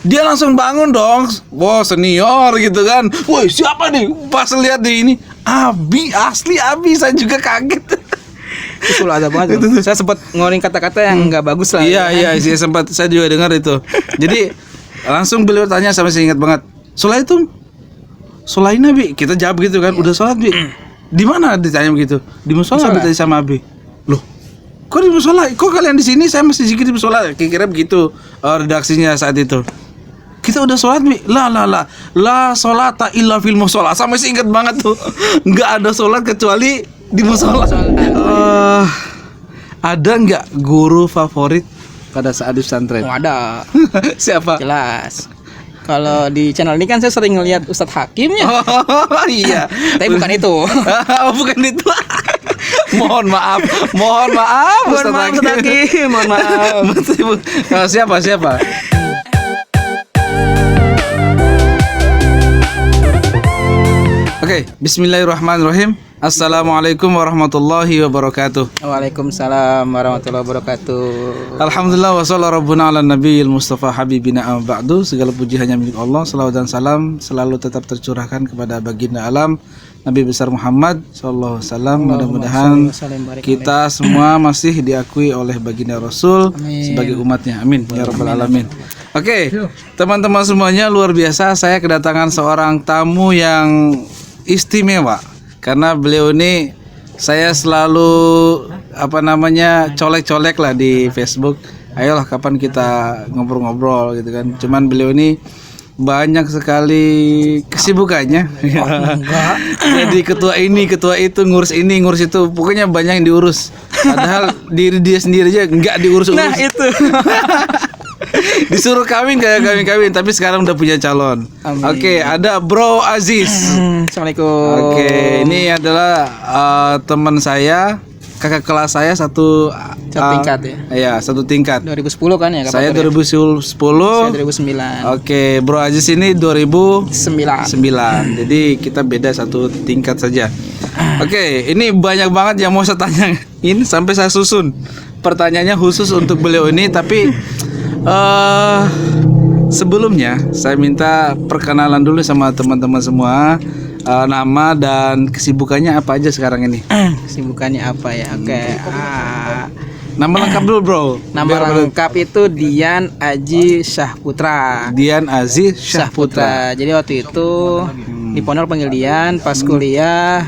Dia langsung bangun dong. Wah, senior gitu kan. Woi, siapa nih? Pas lihat di ini, Abi, asli Abi. Saya juga kaget. Itu ada banget. Saya sempat ngeluarin kata-kata yang nggak bagus lah. Iya, sih sempat saya juga dengar itu. Jadi langsung beliau tanya, sama saya ingat banget. Sholat itu sholain Abi. Kita jawab gitu kan. Udah sholat Bi. Di mana ditanya begitu? Di musola tadi sama Abi. Loh, kok di musola? Kok kalian di sini? Saya masih zikir di musola. Kira-kira begitu redaksinya saat itu. Kita udah sholat Bi. La sholata illa fil musola. Sampai sih ingat banget tuh. Nggak ada sholat kecuali di musola. Ada nggak guru favorit pada saat di pesantren? Oh, ada. Siapa? Jelas. Kalau di channel ini kan saya sering ngelihat Ustadz Hakim ya. Oh iya. Tapi bukan itu. Oh, bukan itu. Mohon maaf Ustadz Hakim. Mohon maaf. Siapa? Oke, bismillahirrahmanirrahim. Assalamualaikum warahmatullahi wabarakatuh. Waalaikumsalam warahmatullahi wabarakatuh. Alhamdulillah wa sallallahu rabbuna ala nabiyil mustafa habibina amma ba'du. Segala puji hanya milik Allah. Salawat dan salam selalu tetap tercurahkan kepada baginda alam Nabi besar Muhammad sallallahu alaihi wasallam. Mudah-mudahan kita semua masih diakui oleh baginda Rasul sebagai umatnya. Amin ya rabbal alamin. Oke, teman-teman semuanya, luar biasa saya kedatangan seorang tamu yang istimewa. Karena beliau ini saya selalu colek-colek lah di Facebook. Ayolah kapan kita ngobrol-ngobrol gitu kan. Cuman beliau ini banyak sekali kesibukannya. Jadi ketua ini, ketua itu, ngurus ini, ngurus itu. Pokoknya banyak yang diurus. Padahal diri dia sendiri aja nggak diurus-urus. Nah itu. Disuruh kawin tapi sekarang udah punya calon. Oke, ada Bro Aziz. Assalamualaikum. Oke, ini adalah teman saya, kakak kelas saya satu tingkat ya. Iya, satu tingkat. 2010 kan ya? Saya 2010. Saya 2009. Oke, Bro Aziz ini 2009. 9. Jadi kita beda satu tingkat saja. Oke, ini banyak banget yang mau saya tanyain sampai saya susun pertanyaannya khusus untuk beliau ini, tapi sebelumnya saya minta perkenalan dulu sama teman-teman semua. Nama dan kesibukannya apa aja sekarang ini? Kesibukannya apa ya? Oke. Nama lengkap dulu bro. Nama lengkap itu Dian Aji Syahputra. Dian Aji Syahputra. Jadi waktu itu di Pondok panggil Dian, pas kuliah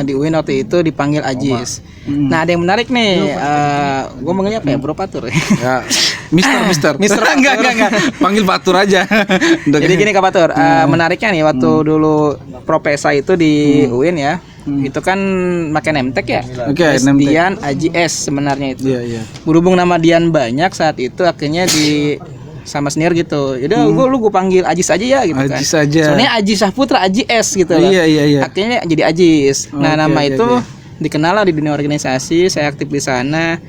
di UIN waktu itu dipanggil Ajis. Nah ada yang menarik nih, gue manggilnya apa ya? Bro Patur. Ya, Mister. Enggak. Panggil Patur aja. Jadi gini Kak Patur, menariknya nih waktu dulu Propesa itu di UIN ya. Itu kan pakai nemtek ya. Oke, nemtek. Dian Aji S sebenarnya itu. Iya. Berhubung nama Dian banyak saat itu akhirnya di sama senior gitu. Jadi gue panggil Ajis aja ya gitu kan. Ajis aja. Soalnya Aji Syahputra, Aji S gitu lah. Iya. Akhirnya jadi Ajis. Nah, nama Oke. itu dikenal lah di dunia organisasi, saya aktif di sana.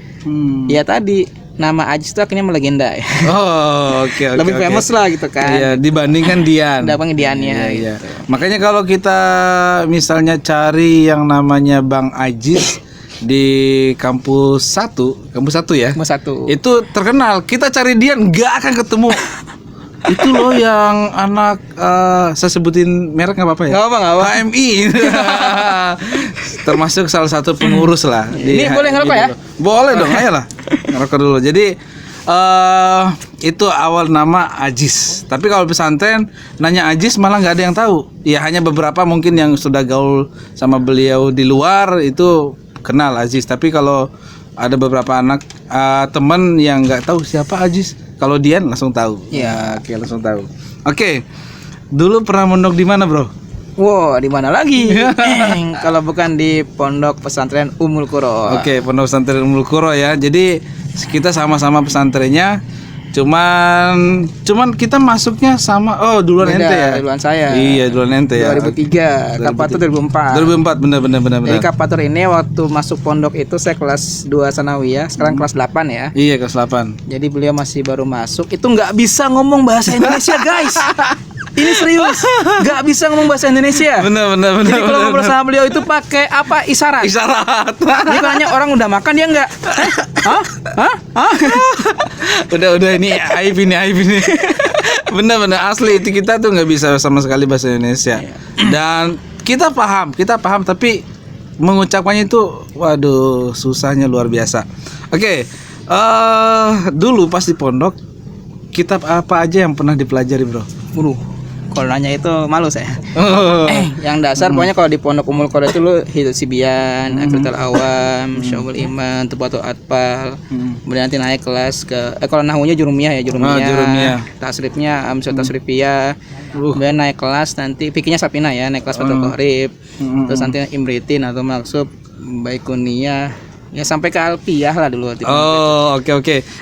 Ya tadi nama Ajis itu akhirnya melegenda ya. Oh, oke. Lebih famous lah gitu kan. Iya, dibandingkan Dian. Dapatnya Diannya Iya. gitu. Makanya kalau kita misalnya cari yang namanya Bang Ajis di kampus 1 ya. Kampus 1. Itu terkenal. Kita cari Dian nggak akan ketemu. Itu loh yang anak saya sebutin merek nggak apa-apa ya? Nggak apa. HMI. Termasuk salah satu pengurus lah. Ini boleh ngerokok ya? Boleh dong, ayolah. Ngerokok dulu. Jadi itu awal nama Ajis. Tapi kalau pesantren nanya Ajis malah nggak ada yang tahu. Ya hanya beberapa mungkin yang sudah gaul sama beliau di luar itu kenal Ajis. Tapi kalau ada beberapa anak teman yang nggak tahu siapa Ajis. Kalau Dian langsung tahu. Iya. Oke, langsung tahu. Oke. Dulu pernah mondok di mana, Bro? Wow, di mana lagi? Kalau bukan di Pondok Pesantren Ummul Qura. Oke, Pondok Pesantren Ummul Qura ya. Jadi kita sama-sama pesantrennya. Cuman kita masuknya sama. Oh, duluan Beda, ente ya. duluan saya. Iya, duluan ente ya. 2003, Kak Patur 2004. 2004 benar. Jadi Kak Patur ini waktu masuk pondok itu saya kelas 2 sanawiyah, sekarang kelas 8 ya. Iya, kelas 8. Jadi beliau masih baru masuk, itu nggak bisa ngomong bahasa Indonesia guys. Ini serius, nggak bisa ngomong bahasa Indonesia. Benar. Jadi kalau ngobrol sama beliau itu pakai apa? Isyarat. Dia nanya orang udah makan dia nggak. Hah? Udah ini aib ini. Benar-benar asli itu kita tuh nggak bisa sama sekali bahasa Indonesia. Dan kita paham tapi mengucapkannya itu waduh susahnya luar biasa. Oke, dulu pas di pondok kitab apa aja yang pernah dipelajari, Bro? Waduh, kalau nanya itu malu saya. Oh. Yang dasar pokoknya kalau di Pondok Ummul Qura itu lu Hidayat Sibyan, Afidatul Awam, Syu'abul Iman, Tubatul Atfal. Kemudian nanti naik kelas ke kalau nahwunya Jurumiyah ya, Jurumiyah. Tasrifnya Amsal Tasrifiyah. Kemudian naik kelas nanti fikihnya Sapina ya, naik kelas Fathul Qorib. Terus nanti Imritin atau Maksub, Baikuniyah. Ya sampai ke Alfiyah lah dulu. Oh, oke.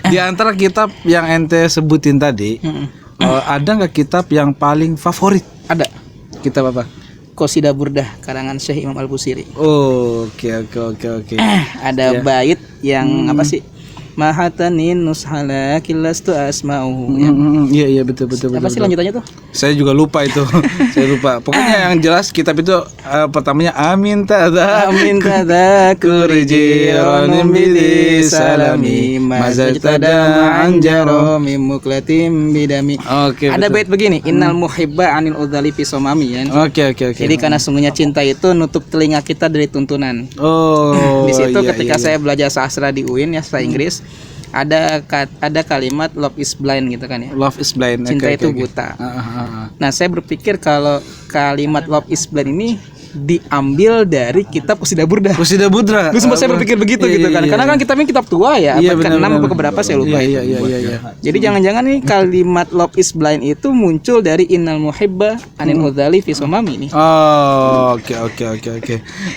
Di antara kitab yang ente sebutin tadi, ada nggak kitab yang paling favorit? Ada. Kitab apa? Qasidah Burdah karangan Syekh Imam Al-Busiri. Oh, oke. Ada bait yang apa sih? Mahatanin nushala kilastu asma'uhu. Iya betul. Apa sih lanjutannya tuh? Saya juga lupa itu. Saya lupa. Pokoknya yang jelas kitab itu pertamanya amin tada kurijironim bidi salami mazaltada anjaro mimuklatim bidami. Oke. Ada bait begini, innal muhibba anil udhali fi somami ya. Oke. Jadi karena sungguhnya cinta itu nutup telinga kita dari tuntunan. Oh. Di situ ketika saya belajar sastra di UIN ya, sastra Inggris, ada kalimat love is blind gitu kan ya. Love is blind. Cinta itu buta. Nah, saya berpikir kalau kalimat love is blind ini diambil dari kitab Qasidah Burdah. Qasidah Burdah. Terus sempat saya berpikir begitu gitu kan. Karena kan kitabnya kitab tua ya, abad ke-6 atau keberapa saya lupa. Iya. Jadi jangan-jangan nih kalimat love is blind itu muncul dari innal muhibba anil udhali fi somami nih. Oh, oke.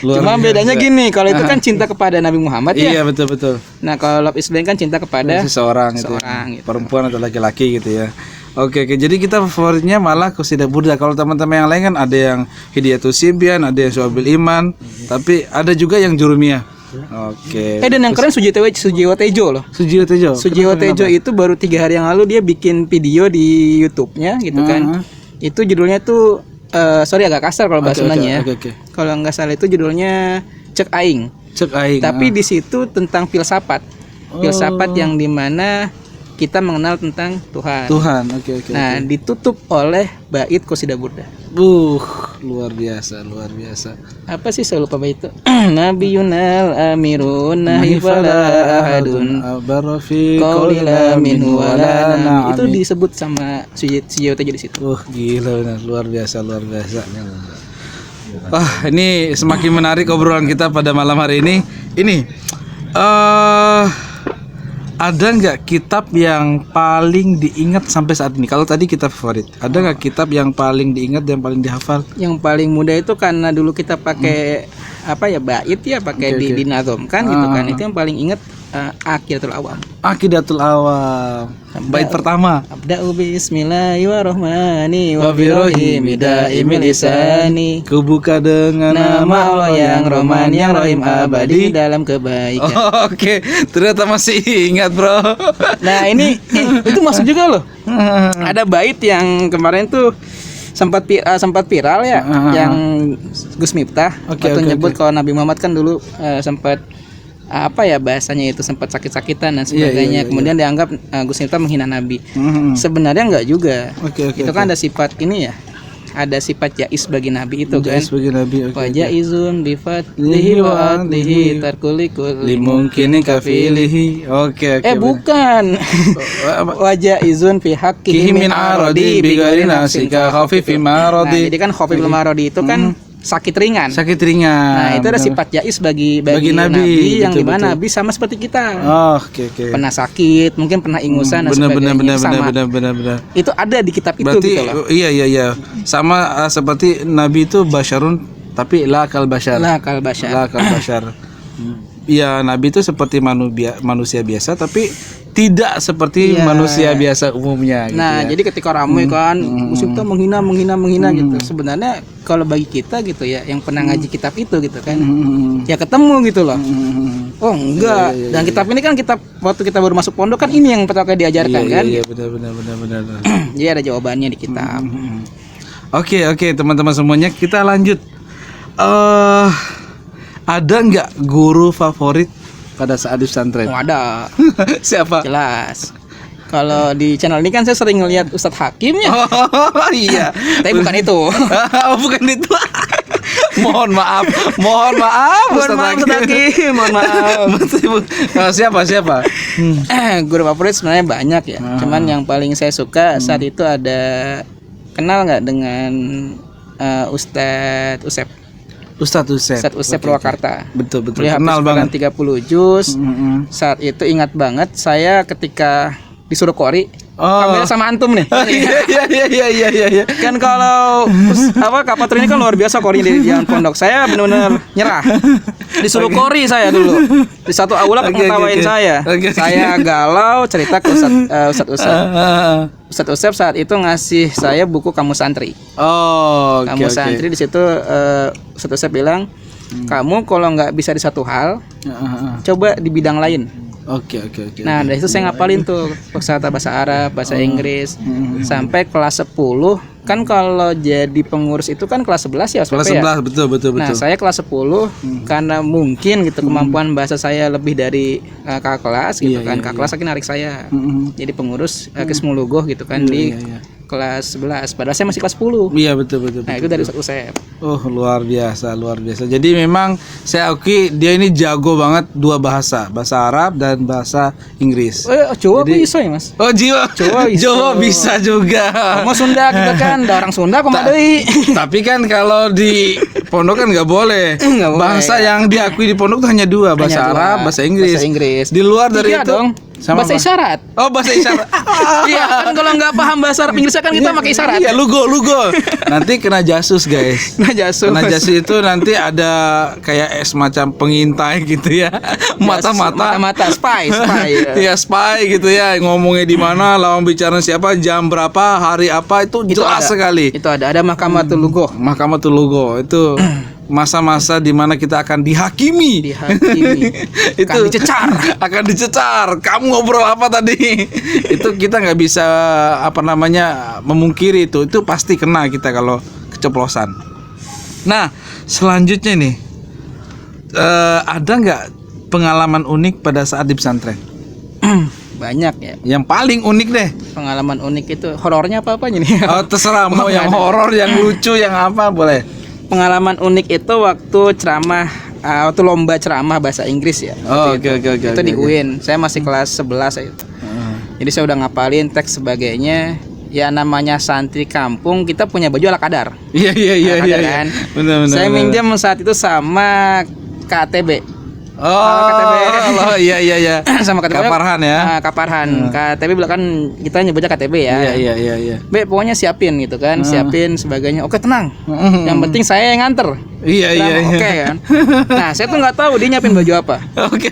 Cuma bedanya gini, kalau itu kan cinta kepada Nabi Muhammad ya. Iya, betul. Nah, kalau love is blind kan cinta kepada seseorang gitu. Perempuan atau laki-laki gitu ya. Oke. Jadi kita favoritnya malah Qasidah Burdah. Kalau teman-teman yang lain kan ada yang Hidayatus Sibyan, ada yang Syu'abul Iman, tapi ada juga yang Jurumiyah. Oke. Dan yang keren Sujiwo Tejo loh. Sujiwo Tejo itu baru 3 hari yang lalu dia bikin video di YouTube-nya gitu kan. Itu judulnya tuh sorry agak kasar kalau bahasa Sundanya ya. Kalau nggak salah itu judulnya Cek Aing. Tapi di situ tentang filsafat. Filsafat yang dimana kita mengenal tentang Tuhan. Oke. Nah, ditutup oleh bait Qasidah Burdah. Luar biasa. Apa sih saya lupa bait itu? Nabiyunal amirun nahifala ahadun barafi qaulila minhu wala. Itu disebut sama Sujiwo Tejo di situ. Gila benar, luar biasa. Ini semakin menarik obrolan kita pada malam hari ini. Ada nggak kitab yang paling diingat sampai saat ini? Kalau tadi kitab favorit, ada nggak kitab yang paling diingat dan paling dihafal? Yang paling mudah itu karena dulu kita pakai bait ya, pakai dinazomkan gitu kan. Itu yang paling ingat Aqidatul Awam. Bait pertama. Abda'u bismillahirrahmanirrahim wa birrahim daimil lisani. Kubuka dengan nama Allah yang Rahman yang Rahim abadi dalam kebaikan. Oke, ternyata masih ingat, Bro. Nah, ini itu masuk juga loh. Ada bait yang kemarin tuh sempat viral ya, yang Gus Miftah waktu nyebut kalau Nabi Muhammad kan dulu sempat bahasanya itu sempat sakit-sakitan dan sebagainya. Kemudian dianggap Gus Miftah menghina Nabi. Sebenarnya enggak juga. Itu kan ada sifat ini ya. Ada sifat jais bagi Nabi itu kan. Wa jaizun bi fadlihi wa adlihi tarkulikul limungkini kafilihi. Oke. Bukan. Wa jaizun fi haqqihi min aradi bi ghairi nasika khafifi maradi. Nah, jadi kan khafiful maradi itu kan sakit ringan. Nah, itu ada sifat jais bagi Nabi yang dimana Nabi sama seperti kita. Oke. Pernah sakit, mungkin pernah ingusan dan sebagainya. Benar. Itu ada di kitab itu. Berarti, gitu loh. Iya. Sama seperti Nabi itu basyarun tapi la kal basyar. Iya, Nabi itu seperti manusia biasa tapi tidak seperti manusia biasa umumnya gitu. Nah, jadi ketika ramai kan musuh itu menghina gitu. Sebenarnya kalau bagi kita gitu ya, yang pernah ngaji kitab itu gitu kan. Ya ketemu gitu loh. Oh, enggak. Dan kitab ini kan waktu kita baru masuk pondok kan ini yang pertama kali diajarkan kan. Iya, benar. Jadi ada jawabannya di kitab. Oke, teman-teman semuanya, kita lanjut. Ada nggak guru favorit pada saat di pesantren? Oh, ada. Siapa? Jelas. Kalau di channel ini kan saya sering ngelihat Ustadz Hakim ya. Oh iya. Tapi bukan itu. Oh, bukan itu. Mohon maaf Mohon maaf Ustadz Hakim. Mohon maaf. Siapa? Guru favorit sebenarnya banyak ya. Cuman yang paling saya suka saat itu ada, kenal nggak dengan Ustadz Usep? Ustadz Usep Purwakarta. Betul. Beliau Kenal banget. 30 jus. Saat itu ingat banget saya ketika disuruh kori. Kamera sama antum nih. Iya. Kan kalau Kapatur ini kan luar biasa korinya di Jalan Pondok. Saya benar-benar nyerah. Disuruh kori saya dulu. Di satu aula ngetawain saya. Saya galau cerita ke Ustadz Usep. Ustadz Usep saat itu ngasih saya buku Kamus Santri. Kamus Santri di situ Ustadz Usep bilang, kamu kalau nggak bisa di satu hal, coba di bidang lain. Oke. Nah, dari itu saya ngapalin tuh kosakata bahasa Arab, bahasa Inggris sampai kelas 10. Kan kalau jadi pengurus itu kan kelas 11 ya, kelas 11 ya? Betul. Nah, saya kelas 10 karena mungkin gitu kemampuan bahasa saya lebih dari kakak kelas gitu kan. Kakak kelas akhirnya narik saya. Jadi pengurus Kismulugoh gitu kan di kelas 11. Padahal saya masih kelas 10. Iya, betul. Nah, itu dari Ustadz Usep. Oh, luar biasa. Jadi memang saya akui dia ini jago banget dua bahasa Arab dan bahasa Inggris. Jawa bisa ya, Mas? Oh, Jawa bisa juga. Kamu Sunda gitu kan, ada orang Sunda komadei. Tapi kan kalau di pondok kan nggak boleh. Bahasa yang diakui di pondok tuh hanya dua, bahasa Arab, bahasa Inggris. Di luar dari itu dong. Bahasa isyarat. Oh, bahasa isyarat. Iya, kan kalau nggak paham bahasa Arab Inggris kan kita pakai isyarat. Iya, lugo. Nanti kena jasus, guys. Kena jasus itu nanti ada kayak semacam pengintai gitu ya. Mata-mata spy. Iya, spy gitu ya. Ngomongnya di mana, lawan bicara siapa, jam berapa, hari apa, itu jelas sekali. Itu ada Mahkamatul Lugo. Itu masa-masa di mana kita akan dihakimi. Itu akan dicecar. Kamu ngobrol apa tadi? Itu kita nggak bisa memungkiri itu pasti kena kita kalau keceplosan. Nah, selanjutnya nih, ada nggak pengalaman unik pada saat di pesantren? Banyak ya. Yang paling unik deh. Pengalaman unik itu horornya apa-apanya nih? Oh, terserah mau yang horor, yang lucu, yang apa boleh. Pengalaman unik itu waktu ceramah, waktu lomba ceramah bahasa Inggris ya. Oke. Itu di UIN. Saya masih kelas 11 itu. Jadi saya udah ngapalin teks sebagainya. Ya namanya santri kampung, kita punya baju ala kadar. Iya. Kan? Benar. Saya minjam saat itu sama KTB. Iya. Sama KTB. Kaparhan ya. Kaparhan. KTB bilang kan kita nyebutnya KTB ya. Iya. Pokoknya siapin gitu kan, siapin sebagainya. Oke, tenang. Yang penting saya yang nganter. Iya. Oke kan. Nah, saya tuh nggak tahu dia nyiapin baju apa. Oke.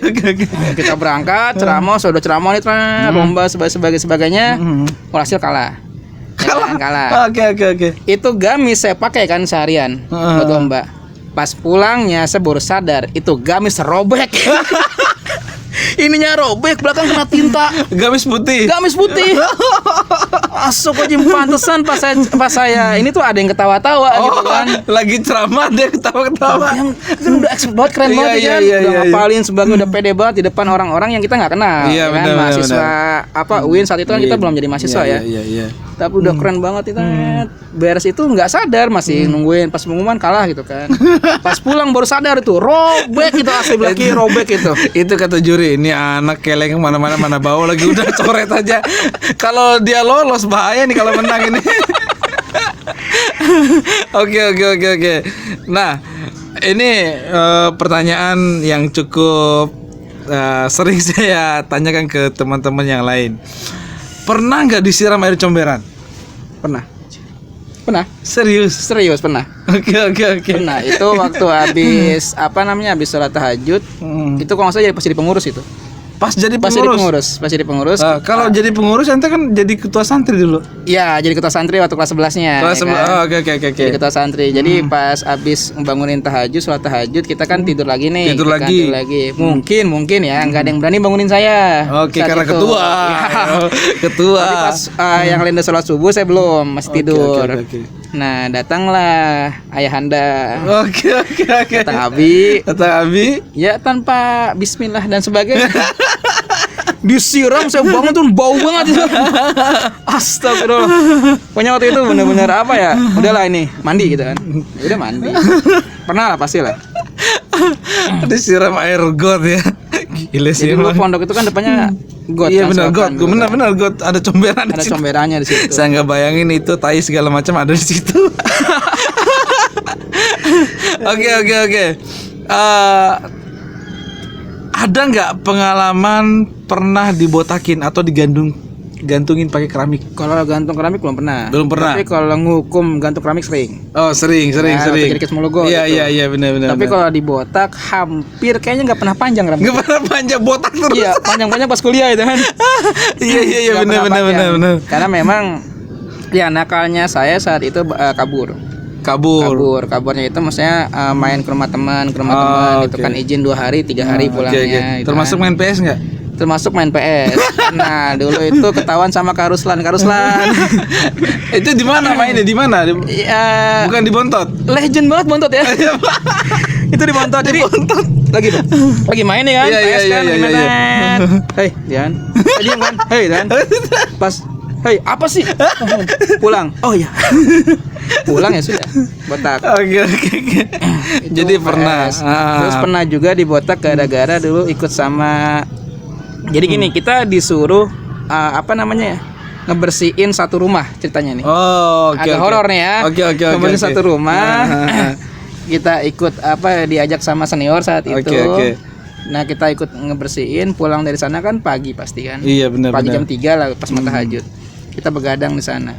Kita berangkat, ceramah, sudah ceramah nih, lomba sebagainya. Walhasil kalah. Oke. Itu gamis saya pakai kan seharian buat lomba. Pas pulangnya saya baru sadar itu gamis robek. Ininya robek, belakang kena tinta. Gamis putih. Asuk aja, pantesan pas saya ini tuh ada yang ketawa-tawa gitu kan. Lagi ceramah dia ketawa-ketawa. Yang kan udah expert banget, keren banget kan. Udah ngapalin sebagai udah pede banget di depan orang-orang yang kita nggak kenal. Iya, kan mahasiswa UIN saat itu kan kita belum jadi mahasiswa ya. Iya. Tapi udah keren banget itu. Beres itu nggak sadar, masih nungguin pas pengumuman kalah gitu kan. Pas pulang baru sadar itu robek itu, asli belakang robek itu. Itu kata juri, ini anak keleng mana bawa lagi udah coret aja. Kalau dia lolos bahaya nih kalau menang ini. Oke. Nah, ini pertanyaan yang cukup sering saya tanyakan ke teman-teman yang lain. Pernah nggak disiram air comberan? Pernah. Serius pernah. Oke. Pernah, itu waktu habis sholat tahajud. Itu kalau nggak salah jadi pengurus itu. Pas jadi pengurus. Kalau jadi pengurus ente kan jadi ketua santri dulu. Iya, jadi ketua santri waktu kelas 11-nya. Oke. Jadi ketua santri. Jadi pas abis membangunin sholat tahajud, kita kan tidur lagi nih. Tidur lagi. Mungkin ya, enggak ada yang berani bangunin saya. Oke, karena itu ketua. Ketua. Jadi pas yang lain udah sholat subuh, saya belum, masih tidur. Oke. Nah, datanglah ayahanda. Oke. Kata Abi. Ya Ya tanpa bismillah dan sebagainya. disiram, saya bangun tuh bau banget itu. Astagfirullah. Pokoknya waktu itu bener-bener apa ya, udahlah ini mandi gitu kan. Udah mandi. Pernah lah pasti lah. Disiram air got ya. Gila sih. Jadi dulu pondok itu kan depannya got. Iya kan, benar got. selokan, Benar got. Ada comberan ada comberannya di situ. Saya nggak bayangin itu tai segala macam ada di situ. Oke. Ada nggak pengalaman pernah dibotakin atau gantungin pakai keramik? Kalau gantung keramik belum pernah. Belum pernah. Tapi kalau ngukum gantung keramik sering. Oh sering. Jadi Kesmologo. Iya benar. Tapi kalau dibotak hampir kayaknya nggak pernah panjang rambut. Nggak pernah panjang, botak terus. Iya, panjang pas kuliah itu kan. Iya Nggak pernah benar. panjang. Karena memang ya nakalnya saya saat itu kaburnya itu maksudnya main ke rumah teman itu kan izin 2 hari 3 hari pulangnya. Gitu termasuk kan. main PS nggak? Termasuk main PS. Nah dulu itu ketahuan sama Kak Ruslan. Itu di mana mainnya? Di mana? Ya, bukan di Bontot. legend banget Bontot ya. Itu di Bontot. Jadi lagi main nih kan, PS kan, gimana? Hei, Dian. Diam kan? Hei, Dian. Pas hei, apa sih? Pulang. Oh iya. Pulang ya sudah. Botak. Oke. Jadi pernah. Terus pernah juga dibotak gara-gara dulu ikut sama. Jadi gini, kita disuruh ngebersihin satu rumah ceritanya nih. Oh, oke. Agak horor nih ya. Oke. Ngebersihin satu rumah. Kita ikut diajak sama senior saat itu. Oke. Nah, kita ikut ngebersihin, pulang dari sana kan pagi pasti kan. Iya benar. Pagi jam 3 lah pas mau tahajud. Kita begadang di sana.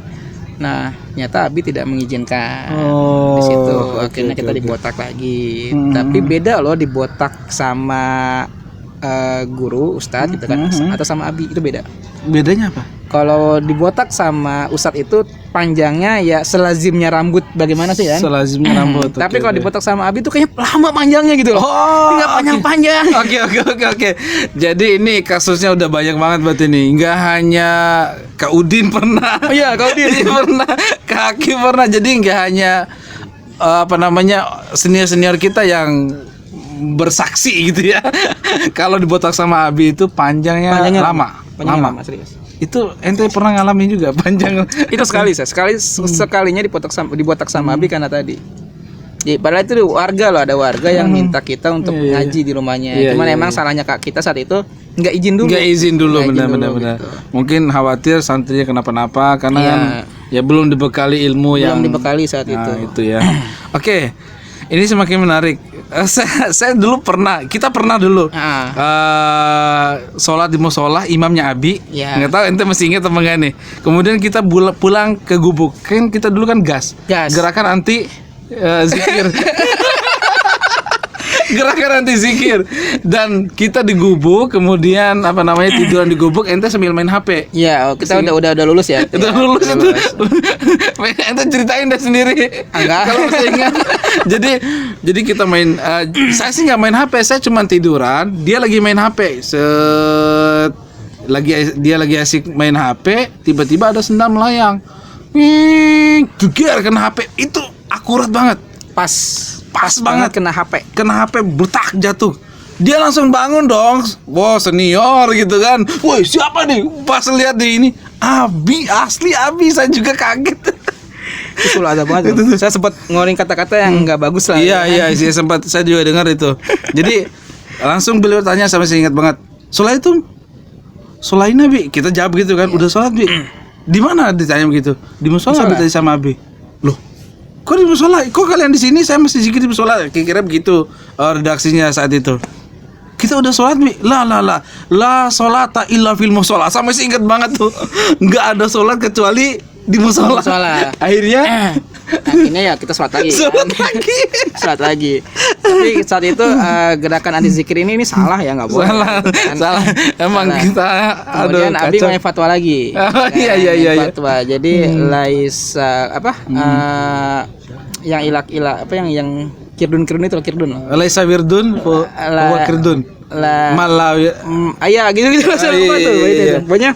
Nah, ternyata Abi tidak mengizinkan di situ. Akhirnya kita dibotak lagi. Tapi beda loh dibotak sama guru, ustadz gitu kan, atau sama Abi itu beda. Bedanya apa? Kalau dibotak sama ustadz itu panjangnya ya selazimnya rambut bagaimana sih kan? Selazimnya rambut. Tapi kalau dibotak sama Abi tuh kayaknya lama panjangnya gitu loh. Nggak panjang-panjang. Oke. Jadi ini kasusnya udah banyak banget buat ini. Nggak hanya Kak Udin pernah. Oh iya, Kak Udin pernah. Kak Hakim pernah. Jadi nggak hanya senior kita yang bersaksi gitu ya. Kalau dibotak sama Abi itu panjangnya lama. Serius. Itu ente pernah ngalamin juga panjang? Itu sekalinya dibotak sama Abi karena tadi. Jadi padahal itu ada warga yang minta kita untuk ngaji di rumahnya. Cuman emang salahnya kita saat itu nggak izin dulu. Benar. Gitu. Mungkin khawatir santrinya kenapa-napa karena kan ya belum dibekali ilmu yang dibekali saat itu. Itu ya. Oke. Ini semakin menarik. Saya dulu kita pernah dulu sholat di musola, imamnya Abi. Nggak tahu ente masih ingat apa enggak nih. Kemudian kita pulang ke gubuk. Kan kita dulu kan gas. Gerakan anti zikir. Gerakan anti zikir. Dan kita di gubuk, kemudian tiduran di gubuk, ente sambil main HP. Iya, kita udah lulus ya. Udah lulus itu. Ente ceritain deh sendiri. Kalau masih ingat. Jadi kita main. Saya sih nggak main HP, saya cuma tiduran. Dia lagi main HP. Dia lagi asik main HP. Tiba-tiba ada sendal melayang. Geger kena HP. Itu akurat banget. Pas banget kena HP bertak jatuh. Dia langsung bangun dong. Wah, senior gitu kan. Woi, siapa nih? Pas lihat di ini, Abi, asli Abi. Saya juga kaget. Itu ada banget. Saya sempat ngeluarin kata-kata yang nggak bagus lah. Iya, sempat saya juga dengar itu. Jadi langsung beliau tanya, sama saya ingat banget. Sholat itu sholat Nabi. Kita jawab gitu kan. Udah sholat, Bi. Di mana ditanya begitu? Di musola tadi sama Abi. Loh, kok di musola? Kok kalian di sini? Saya mesti zikir di musola. Kira-kira begitu redaksinya saat itu. Kita udah sholat, Bi. La sholata illa fil musola. Saya masih ingat banget tuh. Nggak ada sholat kecuali di musola. Akhirnya ya kita sholat lagi. Tapi saat itu gerakan anti zikir ini salah ya, nggak boleh. Salah. Emang kita. Kemudian Abi ngasih fatwa lagi. Iya. Fatwa. Jadi laisa yang ilak yang kirdun itu kirdun. Laisa wirdun wa kirdun. Malawi. Gitu saya lupa tuh. Pokoknya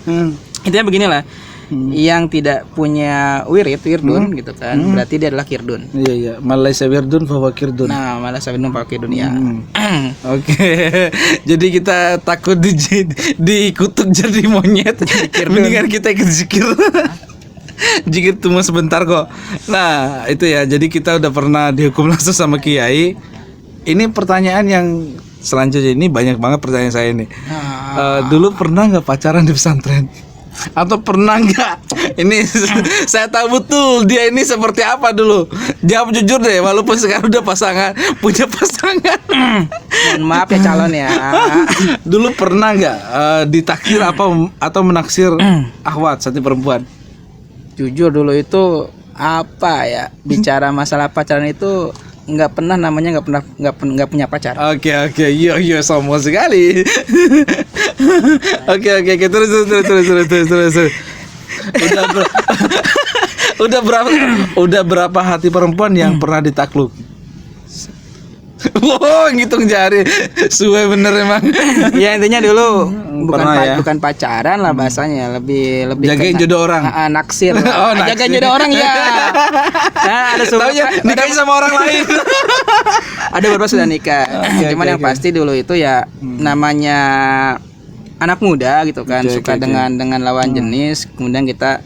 intinya beginilah. yang tidak punya wirdun gitu kan, berarti dia adalah kirdun. Iya iya, malaysa wirdun fa huwa kirdun. Nah, malah saya minum pakai dunia. Oke. Jadi kita takut dikutuk jadi monyet. Mendingan kita ikut zikir. Zikir cuma sebentar kok. Nah, itu ya. Jadi kita udah pernah dihukum langsung sama kiai. Ini pertanyaan yang selanjutnya, ini banyak banget pertanyaan saya ini. Dulu pernah nggak pacaran di pesantren? Atau pernah nggak? Ini saya tahu betul dia ini seperti apa dulu. Jawab jujur deh, walaupun sekarang udah punya pasangan. Mohon maaf ya calon ya. Dulu pernah nggak ditaksir atau menaksir akhwat satu perempuan? Jujur dulu itu apa ya, bicara masalah pacaran itu nggak pernah, namanya nggak punya pacar. Oke, yo sombong sekali. Oke, terus. Udah berapa hati perempuan yang pernah ditakluk? Wow, ngitung jari. Suwe bener emang. Ya intinya dulu Pernah, bukan pacaran lah bahasanya, lebih jagain jodoh orang. Naksir. Oh, naksir. Jagain jodoh orang ya. Nah, ada nikahin sama orang lain. Ada beberapa sudah nikah. Cuman yang pasti dulu itu ya namanya anak muda gitu kan, suka dengan lawan jenis, kemudian kita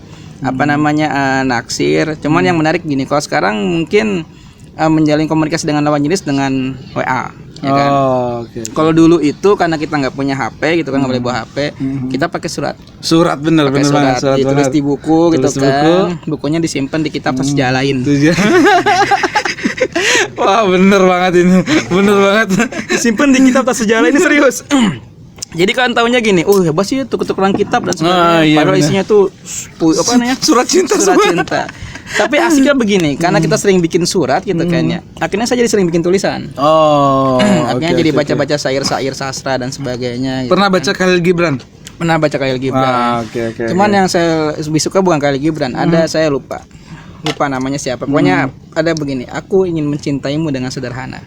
naksir. Cuman yang menarik gini, kalau sekarang mungkin menjalin komunikasi dengan lawan jenis dengan WA, ya kan. Kalau dulu itu karena kita nggak punya HP gitu kan, nggak boleh bawa HP, kita pakai surat bener surat ditulis di buku gitu kan. Bukunya disimpan di kitab sejalain. Wah, bener banget ini, bener banget. Disimpan di kitab sejalain, ini serius. Jadi kan tahunya gini, hebat sih tuker-tukeran kitab dan sebagainya. Iya, padahal isinya tuh surat cinta. Tapi asiknya begini, karena kita sering bikin surat gitu kan ya. Akhirnya saya jadi sering bikin tulisan. Akhirnya jadi baca-baca syair-syair sastra dan sebagainya. Gitu. Pernah baca Khalil Gibran? Pernah baca Khalil Gibran. Cuman yang saya lebih suka bukan Khalil Gibran, ada saya lupa namanya siapa. Pokoknya ada begini, aku ingin mencintaimu dengan sederhana.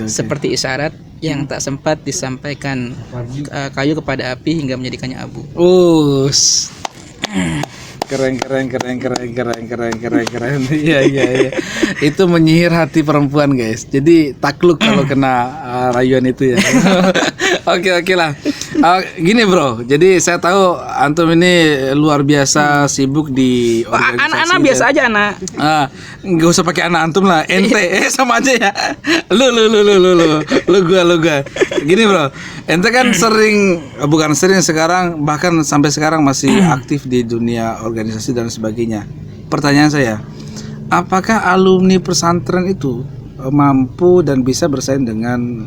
Seperti isyarat yang tak sempat disampaikan kayu kepada api hingga menjadikannya abu. Keren. Iya. Itu menyihir hati perempuan, guys. Jadi takluk kalau kena rayuan itu ya. Oke lah. Gini bro, jadi saya tahu antum ini luar biasa sibuk di organisasi. Anak-anak biasa aja anak. Nggak usah pakai anak antum lah, ente sama aja ya. Lu gua. Gini bro, ente kan bukan sering sekarang, bahkan sampai sekarang masih aktif di dunia organisasi dan sebagainya. Pertanyaan saya, apakah alumni pesantren itu mampu dan bisa bersaing dengan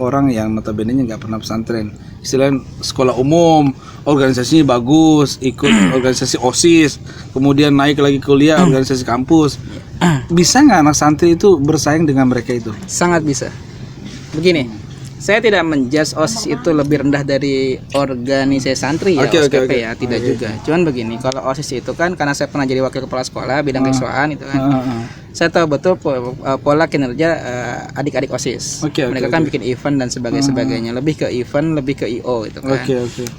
orang yang notabene-nya nggak pernah pesantren? Istilahnya sekolah umum, organisasinya bagus, ikut organisasi OSIS, kemudian naik lagi kuliah organisasi kampus. Bisa nggak anak santri itu bersaing dengan mereka itu? Sangat bisa. Begini, saya tidak menjudge OSIS itu lebih rendah dari organisasi santri ya, OSKP ya, tidak juga. Cuman begini, kalau OSIS itu kan karena saya pernah jadi wakil kepala sekolah bidang keiswaan itu kan. Saya tahu betul pola kinerja adik-adik OSIS. Mereka kan bikin event dan sebagainya. Lebih ke event, lebih ke IO gitu kan.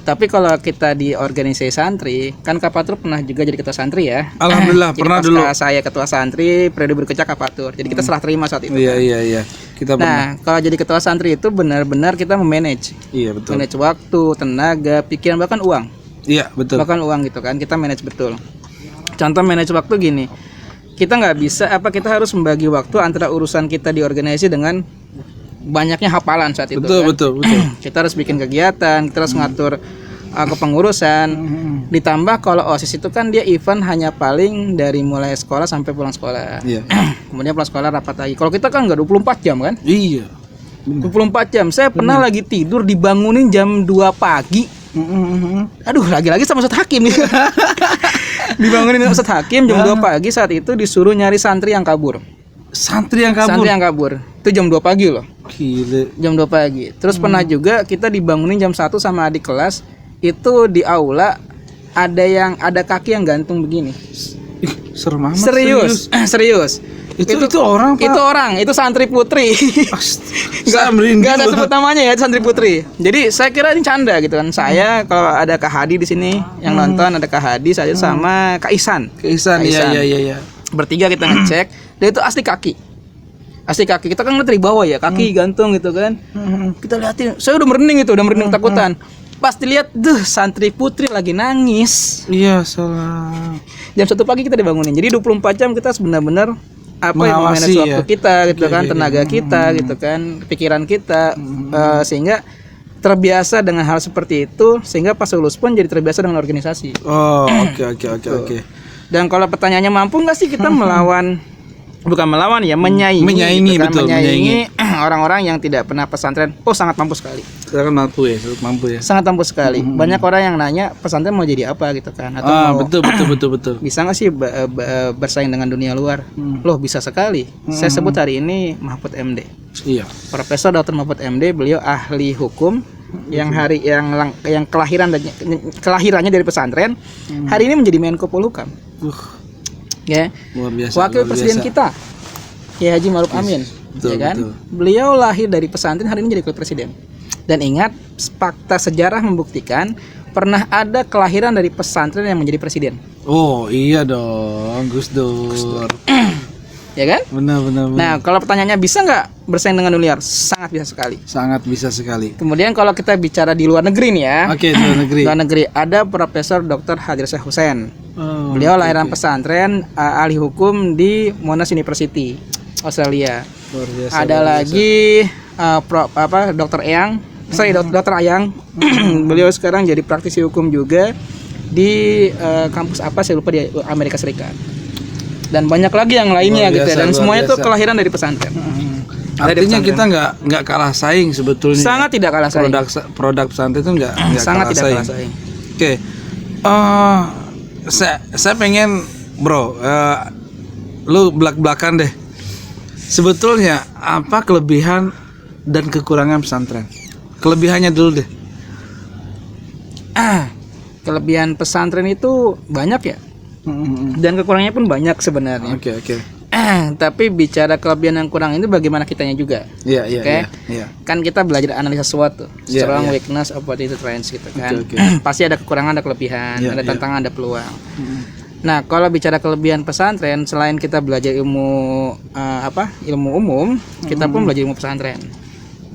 Tapi kalau kita di organisasi santri, kan Kapatur pernah juga jadi ketua santri ya. Alhamdulillah pernah dulu. Saya ketua santri, periode berikutnya Kapatur. Jadi kita serah terima saat itu. Iya. Kita pernah. Kalau jadi ketua santri itu benar-benar kita memanage. Iya, betul. Manage waktu, tenaga, pikiran, bahkan uang. Iya, betul. Bahkan uang gitu kan, kita manage betul. Contoh manage waktu gini. Kita nggak bisa kita harus membagi waktu antara urusan kita di organisasi dengan banyaknya hafalan saat itu. Betul. Kita harus bikin kegiatan, kita harus ngatur kepengurusan. Ditambah kalau OSIS itu kan dia event hanya paling dari mulai sekolah sampai pulang sekolah. Kemudian pulang sekolah rapat lagi. Kalau kita kan nggak 24 jam kan? Iya. 24 jam. Saya pernah lagi tidur dibangunin jam 2 pagi. Aduh, lagi-lagi sama Ustadz Hakim gitu. Dibangunin Ustadz Hakim jam 2 pagi, saat itu disuruh nyari santri yang kabur. Santri yang kabur. Itu jam 2 pagi loh. Gile. Jam 2 pagi. Terus pernah juga kita dibangunin jam 1 sama adik kelas. Itu di aula ada kaki yang gantung begini. Serem amat. Serius. Itu orang Pak. Itu orang, itu santri putri. Enggak ada sebut namanya ya, itu santri putri. Jadi saya kira ini canda gitu kan. Saya kalau ada Kak Hadi di sini yang nonton, ada Kak Hadi, saya sama Kak Ihsan. Iya. Bertiga kita ngecek, dan itu asli kaki. Asli kaki. Kita kan ngeliat dari bawah ya, kaki gantung gitu kan. Kita liatin, saya udah merinding takutan. Pas dilihat, santri putri lagi nangis. Iya, salah. Jam 1 pagi kita dibangunin. Jadi 24 jam kita benar-benar yang memanage waktu kita gitu kan, tenaga kita gitu kan, pikiran kita, sehingga terbiasa dengan hal seperti itu, sehingga pas lulus pun jadi terbiasa dengan organisasi. Oh, oke. Dan kalau pertanyaannya mampu nggak sih kita bukan melawan ya, menyaingi gitu kan, menyaingi orang-orang yang tidak pernah pesantren. Oh, sangat mampu sekali. Sangat mampu ya. Sangat mampu sekali. Banyak orang yang nanya pesantren mau jadi apa gitu kan, atau mau betul. bisa nggak sih bersaing dengan dunia luar? Loh, bisa sekali. Saya sebut hari ini Mahfud MD. Iya. Profesor Dr. Mahfud MD, beliau ahli hukum yang kelahirannya dari pesantren. Hari ini menjadi Menko Polhukam. Ya, luar biasa, wakil presiden kita Kiai Haji Maruf Amin, ya kan? Betul. Beliau lahir dari pesantren, hari ini jadi wakil presiden. Dan ingat, fakta sejarah membuktikan pernah ada kelahiran dari pesantren yang menjadi presiden. Oh iya dong, Gus Dur. Ya kan? Benar. Nah, kalau pertanyaannya bisa nggak bersaing dengan dunia luar? Sangat bisa sekali. Kemudian kalau kita bicara di luar negeri nih ya. Oke, luar negeri. Ada Profesor Dr. Hadir Syekh Hussein. Beliau lahiran pesantren, ahli hukum di Monash University, Australia. Ada lagi Dr. Dr. Ayang. Beliau sekarang jadi praktisi hukum juga di kampus apa saya lupa, di Amerika Serikat. Dan banyak lagi yang lainnya gitu ya. Dan semuanya itu kelahiran dari pesantren. Artinya kita nggak kalah saing sebetulnya. Sangat tidak kalah saing. Produk pesantren itu nggak sangat kalah tidak saing. kalah saing. Oke. Saya pengen lu belak-belakan deh. Sebetulnya apa kelebihan dan kekurangan pesantren? Kelebihannya dulu deh. Kelebihan pesantren itu banyak ya. Dan kekurangannya pun banyak sebenarnya. Oke. Tapi bicara kelebihan dan kurang ini bagaimana kitanya juga. Iya. Kan kita belajar analisa sesuatu, strong, weakness, opportunity, strengths gitu kan. Pasti ada kekurangan, ada kelebihan, ada tantangan, ada peluang. Nah, kalau bicara kelebihan pesantren, selain kita belajar ilmu ilmu umum, kita pun belajar ilmu pesantren.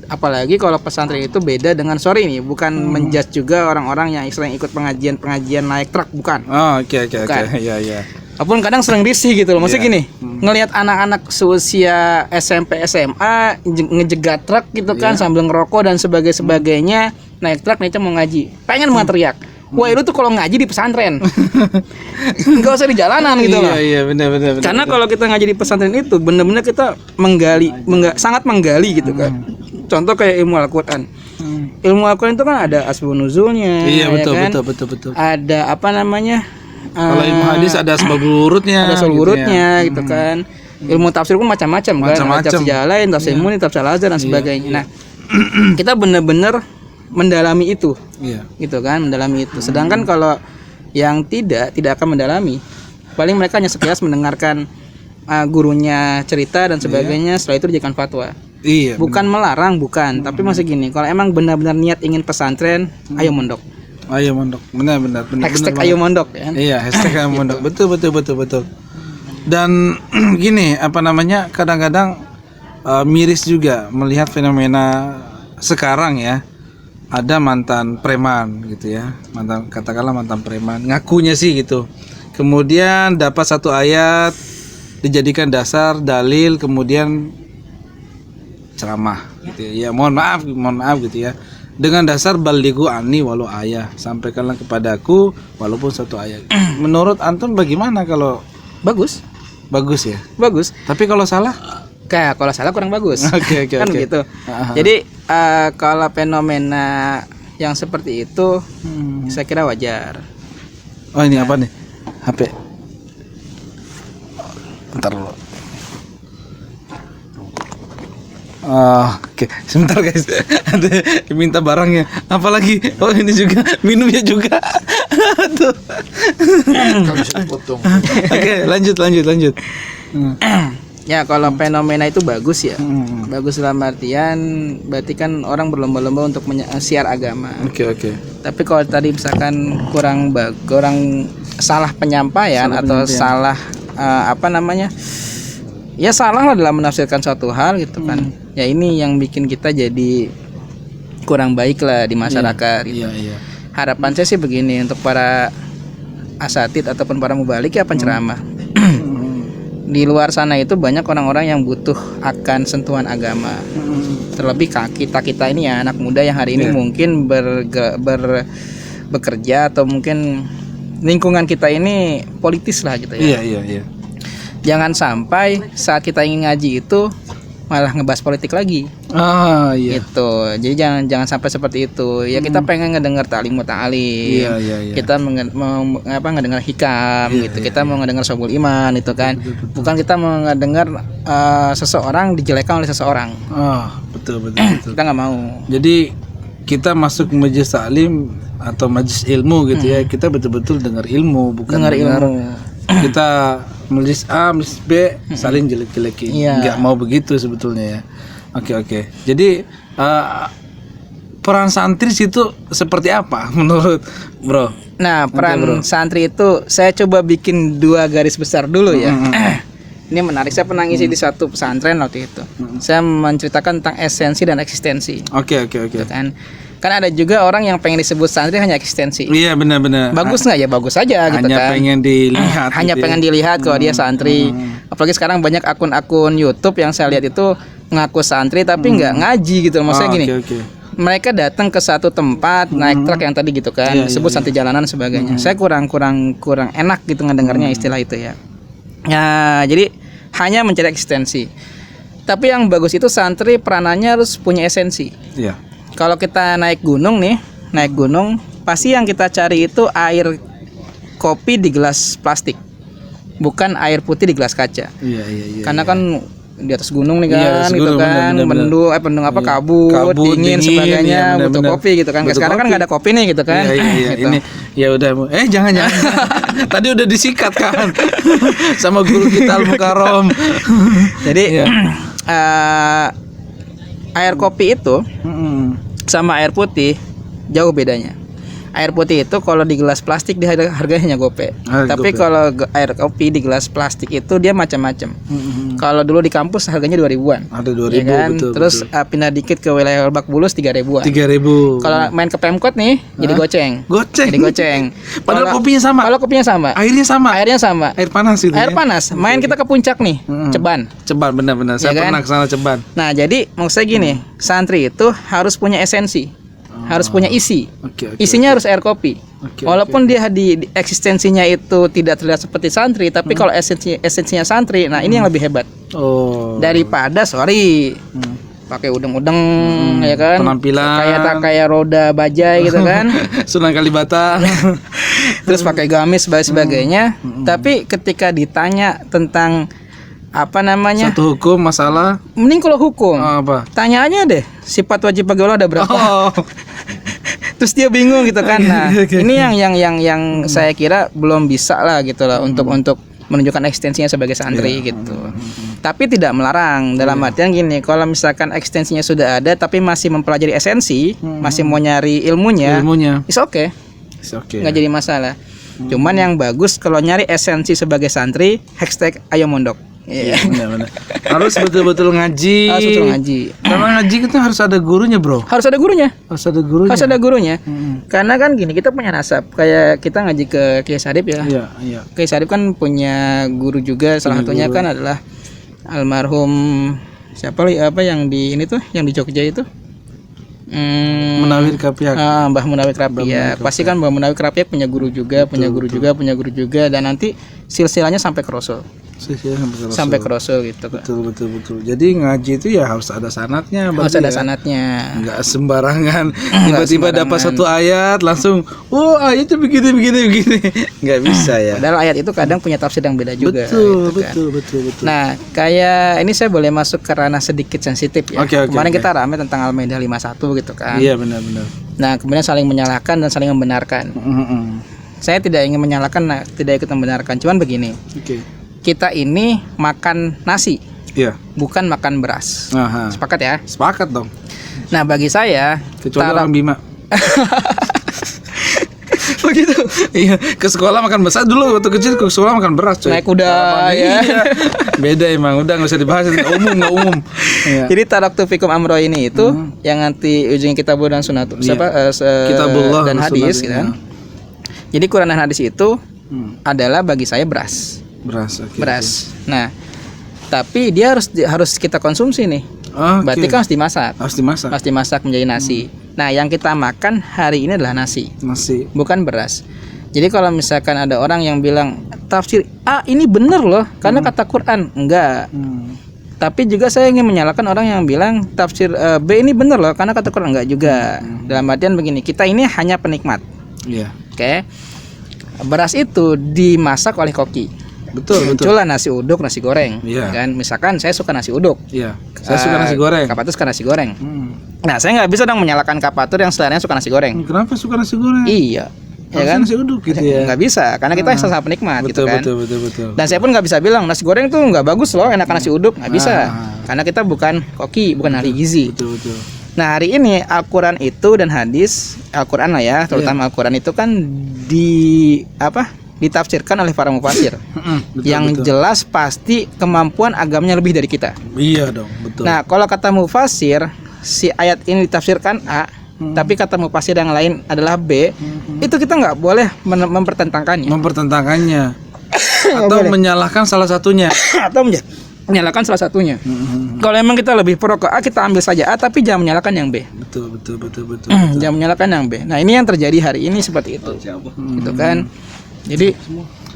Apalagi kalau pesantren itu beda dengan bukan menjudge juga orang-orang yang sering ikut pengajian naik truk, bukan. Oh, oke. Iya. Apapun kadang sering risih gitu loh. Maksudnya gini, ngelihat anak-anak seusia SMP SMA ngejegat truk gitu kan, sambil ngerokok dan sebagainya, naik truk nih mau ngaji. Pengen banget teriak. Wah, lu tuh kalau ngaji di pesantren. Enggak usah di jalanan gitu loh. Iya, benar. Karena kalau kita ngaji di pesantren itu benar-benar kita sangat menggali gitu kan. Contoh kayak ilmu Al-Qur'an. Ilmu Al-Qur'an itu kan ada asbabun nuzulnya. Iya, betul. Ada apa namanya? Kalau ilmu hadis ada asbabul urutnya. Gitu kan. Ilmu tafsir pun macam-macam kan. Tafsir Jalalain, tafsir Muni, tafsir Al-Azhar dan sebagainya. Nah, kita benar-benar mendalami itu. Gitu kan, mendalami itu. Sedangkan kalau yang tidak akan mendalami. Paling mereka hanya sekilas mendengarkan gurunya cerita dan sebagainya, setelah itu dijadikan fatwa. Iya. Bukan melarang, bukan, tapi masih gini, kalau emang benar-benar niat ingin pesantren, ayo mondok. Benar. Hashtag ayo mondok ya. Iya, hashtag ayo mondok. Betul. Dan gini, kadang-kadang miris juga melihat fenomena sekarang ya. Ada mantan preman gitu ya. Katakanlah mantan preman, ngakunya sih gitu. Kemudian dapat satu ayat dijadikan dasar dalil, kemudian ceramah gitu ya. Mohon maaf gitu ya. Dengan dasar balighu anni walau ayah, sampaikanlah kepadaku walaupun satu ayat. Menurut antum bagaimana kalau bagus ya? Bagus. Tapi kalau salah? Kalau salah kurang bagus. Oke. Kan gitu. Jadi kalau fenomena yang seperti itu saya kira wajar. Oh, ini apa nih? HP. Bentar dulu. Oke. Sebentar guys. Ada minta barangnya. Apalagi? Oh, ini juga, minumnya juga. Tuh. Kalau bisa dipotong. Oke, lanjut. Ya kalau fenomena itu bagus ya. Bagus dalam artian berarti kan orang berlomba-lomba untuk siar agama. Oke. Tapi kalau tadi misalkan kurang salah penyampaian atau salah ya salah lah dalam menafsirkan suatu hal gitu kan. Ya ini yang bikin kita jadi kurang baik lah di masyarakat. Gitu. Iya. Harapan saya sih begini untuk para asatid ataupun para mubalik ya penceramah. Di luar sana itu banyak orang-orang yang butuh akan sentuhan agama. Terlebih kita ini ya anak muda yang hari ini mungkin bekerja atau mungkin lingkungan kita ini politis lah gitu ya. Iya. Jangan sampai saat kita ingin ngaji itu malah ngebahas politik lagi. Iya. Gitu. Jadi jangan sampai seperti itu. Ya kita pengen ngedengar ta'lim. Iya. Kita ngedengar hikam gitu. Kita mau ngedengar Sobul Iman itu kan. Bukan kita mau ngedengar seseorang dijelekan oleh seseorang. Betul. Kita nggak mau. Jadi kita masuk majelis taklim atau majelis ilmu gitu ya. Kita betul-betul dengar ilmu, bukan Dengar ilmu. Kita majelis A, majelis B saling jelek-jelekin. Nggak mau begitu sebetulnya ya. Oke. Jadi peran santri situ seperti apa menurut Bro? Nah, peran santri itu saya coba bikin 2 garis besar dulu ya. Ini menarik, saya pernah ngisi di satu pesantren waktu itu. Saya menceritakan tentang esensi dan eksistensi. Oke. Kan ada juga orang yang pengen disebut santri hanya eksistensi. Iya, benar. Bagus nggak ya? Bagus aja gitu kan. Hanya pengen dilihat. Hanya gitu pengen dilihat kalau dia santri. Apalagi sekarang banyak akun-akun YouTube yang saya lihat itu ngaku santri tapi nggak ngaji gitu. Maksudnya gini. Oke. Mereka datang ke satu tempat naik truk yang tadi gitu kan, disebut santri jalanan dan sebagainya. Saya kurang enak gitu ngedengarnya istilah itu ya. Ya, jadi hanya mencari eksistensi. Tapi yang bagus itu santri peranannya harus punya esensi. Iya. Kalau kita naik gunung pasti yang kita cari itu air kopi di gelas plastik, bukan air putih di gelas kaca. Iya. Karena kan di atas gunung nih kan, Iya, gitu gunung, kan, bener. kabut, dingin sebagainya, butuh bener. kopi gitu kan. Butuh Sekarang kan kopi. nggak ada kopi nih gitu kan. Iya. Gitu. Ini ya udah. Jangan. Tadi udah disikat kan sama guru kita Al Mukarrom. Jadi air kopi itu sama air putih jauh bedanya. Air putih itu kalau di gelas plastik dia harganya hanya gope. Tapi kalau air kopi di gelas plastik itu dia macam-macam. Kalau dulu di kampus harganya 2.000-an. Ada 2.000 ya kan? betul. Terus pindah dikit ke wilayah Lebak Bulus 3.000-an. 3.000. Kalau main ke Pemkot nih jadi goceng. Goceng. Padahal kopinya sama. Kalau kopinya sama. Airnya sama. Air panas itu. Air panas. Main kita ke puncak nih, Ceban. Ceban benar-benar. Saya pernah ke sana Ceban. Nah, jadi maksud saya gini, santri itu harus punya esensi. Harus punya isi. Isinya harus air kopi. Walaupun dia di eksistensinya itu tidak terlihat seperti santri, tapi kalau esensinya santri, nah ini yang lebih hebat. Daripada pakai udeng-udeng ya kan. Penampilan kayak roda bajai gitu kan. Sunan Kalibata. Terus pakai gamis dan sebagainya. Tapi ketika ditanya tentang satu hukum masalah, mending kalau hukum tanya aja deh sifat wajib bagi Allah ada berapa. Terus dia bingung gitu kan. Nah ini yang saya kira belum bisa lah gitu lah untuk menunjukkan ekstensinya sebagai santri gitu. Tapi tidak melarang dalam artian gini, kalau misalkan ekstensinya sudah ada tapi masih mempelajari esensi, masih mau nyari ilmunya. It's okay. Nggak jadi masalah. Cuman yang bagus kalau nyari esensi sebagai santri, #ayo mondok. Iya. Benar. Harus betul-betul ngaji. Karena ngaji itu harus ada gurunya, Bro. Harus ada gurunya. Karena kan gini, kita punya nasab. Kayak kita ngaji ke Kiai Sarip ya. Iya. Kiai Sarip kan punya guru juga. Salah satunya kan adalah almarhum siapa yang di ini tuh, yang di Jogja itu. Munawir Kapiak. Mbah Munawir Kapiak. Pasti kan Mbah Munawir Kapiak punya guru juga, punya guru juga dan nanti silsilahnya sampai ke Rasul. Sampai ke Rasul gitu. Betul. Jadi ngaji itu ya harus ada sanatnya. Harus ada sanatnya. Enggak sembarangan. Tiba-tiba dapat satu ayat langsung, ayatnya begini. Enggak bisa ya. Padahal ayat itu kadang punya tafsir yang beda juga. Betul. Nah, kayak ini saya boleh masuk ke ranah sedikit sensitif ya. Kemarin kita rame tentang Al-Maidah 51 gitu kan. Iya, benar. Nah, kemudian saling menyalahkan dan saling membenarkan. Saya tidak ingin menyalahkan, tidak ikut membenarkan. Cuman begini. Kita ini makan nasi. Iya. bukan makan beras. Aha. Sepakat ya? Sepakat dong. Nah, bagi saya Kecuali orang Bima. begitu. Iya, ke sekolah makan beras. Dulu waktu kecil ke sekolah makan beras, coy. Naik kuda ya. Iya. Beda emang, udah nggak usah dibahas, nggak umum. Iya. Jadi taraktu fikum amro ini itu yang nanti ujungnya kitabullah dan sunat Kitabullah dan hadis sunnah, gitu kan. iya. Jadi Quran dan hadis itu adalah bagi saya beras. Beras, oke. Beras. Nah, tapi dia harus kita konsumsi nih. Oke. Berarti kan harus dimasak. Harus dimasak. Harus dimasak menjadi nasi. Nah, yang kita makan hari ini adalah nasi, Nasi. bukan beras. Jadi kalau misalkan ada orang yang bilang tafsir A ini bener loh karena kata Quran, enggak. Tapi juga saya ingin menyalahkan orang yang bilang tafsir B ini bener loh karena kata Quran, enggak juga. Dalam artian begini, kita ini hanya penikmat. Iya. Oke. Beras itu dimasak oleh koki. Betul. Muncullah nasi uduk, nasi goreng. Iya. Kan misalkan saya suka nasi uduk. Iya. Saya suka nasi goreng. Kapatur suka nasi goreng. Nah, saya nggak bisa dong menyalahkan Kapatur yang sebenarnya suka nasi goreng. Kenapa suka nasi goreng? Iya. Ya Harusnya kan? nasi uduk gitu ya. Nggak bisa, karena kita sama penikmat gitu kan. Betul. Dan saya pun nggak bisa bilang nasi goreng tuh nggak bagus loh, enakan nasi uduk, nggak bisa. Karena kita bukan koki, bukan ahli gizi. Betul. Nah, hari ini Al-Quran itu dan hadis, Al-Quran lah ya, terutama Al-Quran itu kan ditafsirkan oleh para mufasir. Yang jelas pasti kemampuan agamanya lebih dari kita. Iya dong, betul. Nah, kalau kata mufasir, si ayat ini ditafsirkan A, tapi kata mufasir yang lain adalah B, itu kita nggak boleh mempertentangkannya. Atau menyalahkan salah satunya. Atau menyalahkan salah satunya. Kalau emang kita lebih pro ke A, kita ambil saja A, tapi jangan menyalahkan yang B. Betul. Jangan menyalahkan yang B. Nah, ini yang terjadi hari ini seperti itu. Gitu kan. Jadi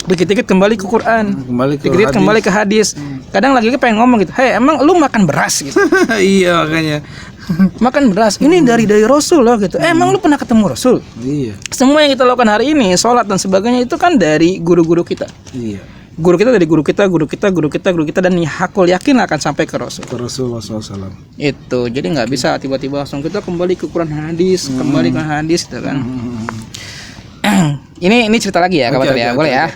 dikit-dikit kembali ke Quran, dikit-dikit kembali ke hadis. Kadang lagi pengen ngomong gitu, "Hei, emang lu makan beras?" gitu. Iya, makanya. Makan beras ini dari Rasul loh gitu. Emang lu pernah ketemu Rasul? Iya. Semua yang kita lakukan hari ini, sholat dan sebagainya itu kan dari guru-guru kita. Iya. Guru kita dari guru kita dan hakul yakin akan sampai ke Rasul. Ke Rasulullah SAW. Itu. Jadi nggak bisa tiba-tiba langsung kita kembali ke Quran hadis, kembali ke hadis gitu kan. Ini cerita lagi ya, kawan ya. Boleh ya?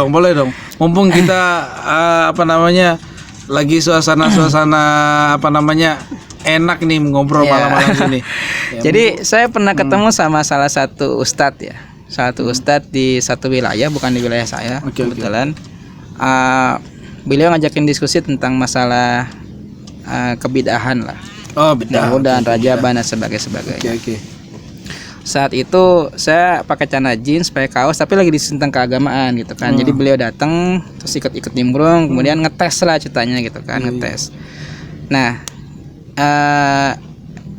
Boleh dong. Mumpung kita lagi suasana enak nih ngobrol malam-malam sini. Jadi saya pernah ketemu sama salah satu ustadz ya. Satu ustadz di satu wilayah, bukan di wilayah saya. Kebetulan beliau ngajakin diskusi tentang masalah kebidahan lah. Oh, bidah. Dan rajaban dan sebagainya. Oke. Saat itu saya pakai celana jeans, pakai kaos, tapi lagi tentang keagamaan gitu kan. Jadi beliau datang terus ikut nimbrung, kemudian ngetes lah ceritanya gitu kan, ngetes. Nah,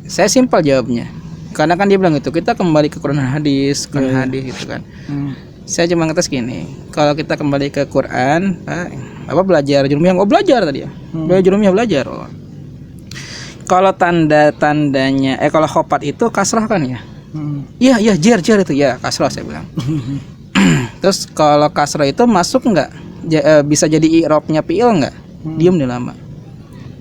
saya simpel jawabnya. Karena kan dia bilang gitu, kita kembali ke Quran hadis gitu kan. Saya cuma ngetes gini, kalau kita kembali ke Quran, apa belajar jurumiyah? Oh, belajar tadi ya. Belajar jurumiyah belajar. Oh. Kalau tanda-tandanya kalau khopat itu kasrah kan ya? Iya, jer itu ya, kasrah saya bilang. Terus kalau kasrah itu masuk enggak? Bisa jadi i'rabnya fi'il enggak? Diam dia lama.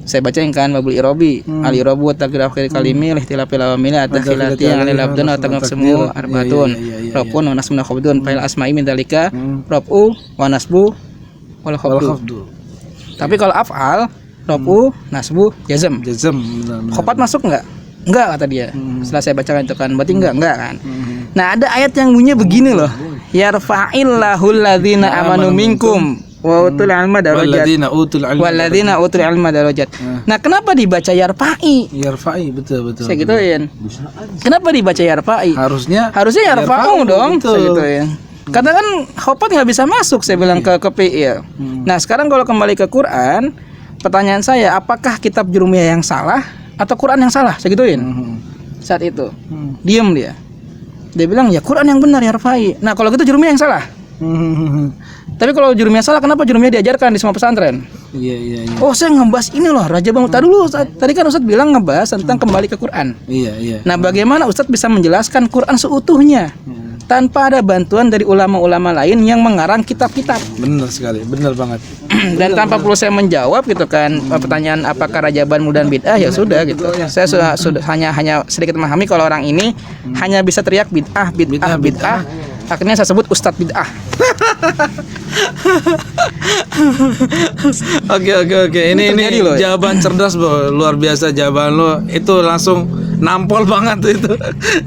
Saya bacain kan babul i'rabi, al-i'rabu wa taqdir akhir kalimi ihtilafil awamil atakhilati yang alil abdan wa taqab semu arbatun. Rafun wa nasbun khabdun fa'il asma'i min dalika rafu wa nasbu wal khabdu. Tapi kalau af'al rafu, nasbu, jazm. Khopat masuk enggak? Enggak kata dia. Setelah saya bacakan itu kan, berarti enggak kan. Nah, ada ayat yang bunyinya begini loh. Yarfa'illahu alladzina amanu minkum wa utul ilma darajat. Walladzina utul ilma darajat. Nah, kenapa dibaca yarfa'i? Yarfa'i, betul. Saya gituin. Kenapa dibaca yarfa'i? Harusnya yarfa'u dong. Saya gituin. Karena kan khopat nggak bisa masuk, saya bilang ke fi'il. Nah, sekarang kalau kembali ke Quran, pertanyaan saya, apakah kitab jurumiyah yang salah atau Quran yang salah? Saya gituin. Saat itu diam dia bilang ya Quran yang benar ya Rafai. Nah, kalau gitu jurumiyah yang salah. Tapi kalau jurumiyah salah, kenapa jurumiyah diajarkan di semua pesantren? Iya. Oh, saya ngebahas ini loh Raja Bang. Tadi kan Ustadz bilang ngebahas tentang kembali ke Quran. Iya. Nah, bagaimana Ustadz bisa menjelaskan Quran seutuhnya tanpa ada bantuan dari ulama-ulama lain yang mengarang kitab-kitab? Benar sekali, benar banget. Dan tanpa perlu saya menjawab gitu kan pertanyaan apakah rajaban mudah dan bid'ah, ya sudah gitu. Saya sudah hanya sedikit memahami kalau orang ini hanya bisa teriak bid'ah. akhirnya saya sebut Ustadz Bid'ah. Oke. Ini terjadi loh, ya. jawaban cerdas, Bro. Luar biasa jawaban lo. Itu langsung nampol banget tuh itu.